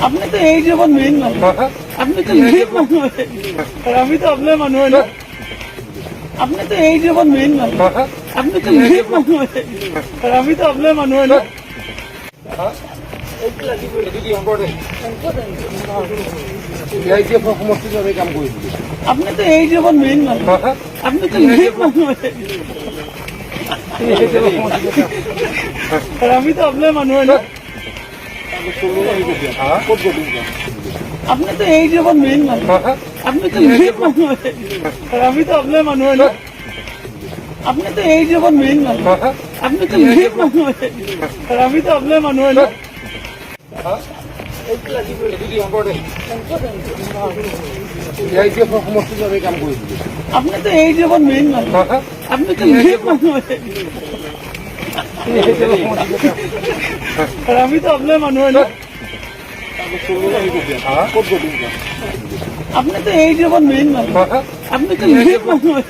আপনি তো এই জীবন মেইন মানুষ, আপনি তো মেইন মানুষ, আর আমি তো আপনার মানুষ না। আপনি তো এই জীবন মেইন মানুষ, আপনি তো মেইন মানুষ, আর আমি তো আপনার মানুষ না। আপনি তো এই জীবন মেইন মানুষ, আপনি তো মেইন মানুষ, আর আমি তো আপনার মানুষ না। আপনি তো এই জীবন মেইন মানুষ, আপনি তো মেইন মানুষ, আর আমি তো আপনার মানুষ না। আপনি তো এই জীবন মেইন মানুষ, আপনি তো মেইন মানুষ, আর আমি তো আপনার মানুষ না। আপনি তো এই জীবন মেইন মানুষ, আপনি তো মেইন মানুষ, আর আমি তো আপনার মানুষ না। আপনি তো এই জীবন মেইন মানুষ, আপনি তো মেইন মানুষ,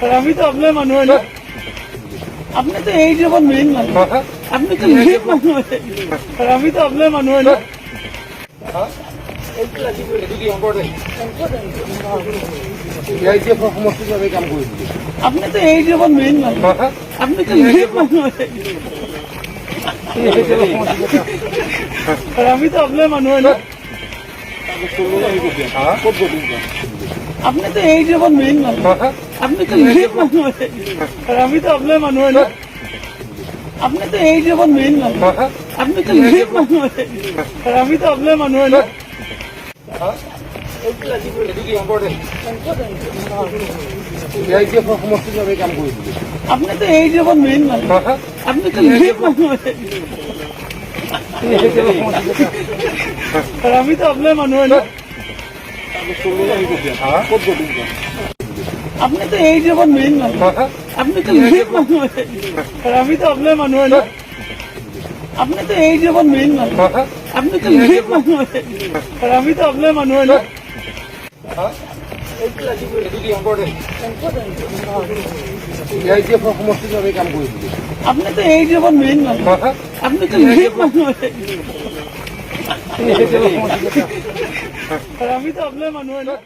আর আমি তো আপনার মানুষ না। আপনি তো এই জীবন মেইন মানুষ, আপনি তো মেইন মানুষ, আর আমি তো আপনার মানুষ না। আপনি তো এই জীবন মেইন মানুষ, আপনি তো মেইন মানুষ, আর আমি তো আপনার মানুষ না। আপনি তো এই জীবন মেইন মানুষ, আপনি তো মেইন মানুষ, আর আমি তো আপনার মানুষ না। আপনি তো এই জীবন মেইন মানুষ, আপনি তো মেইন মানুষ, আর আমি তো আপনার মানুষ না। আপনি তো এই জীবন মেইন মানুষ, আপনি তো মেইন মানুষ, আর আমি তো আপনার মানুষ না। আপনি তো এই জীবন মেইন মানুষ, আপনি তো মেইন মানুষ, আর আমি তো আপনার মানুষ না। আপনি তো এই জীবন মেইন মানুষ, আপনি তো মেইন মানুষ, আর আমি তো আপনার মানুষ না। আপনি তো এই জীবন মেইন মানুষ, আপনি তো মেইন মানুষ, আর আমি তো আপনার মানুষ না।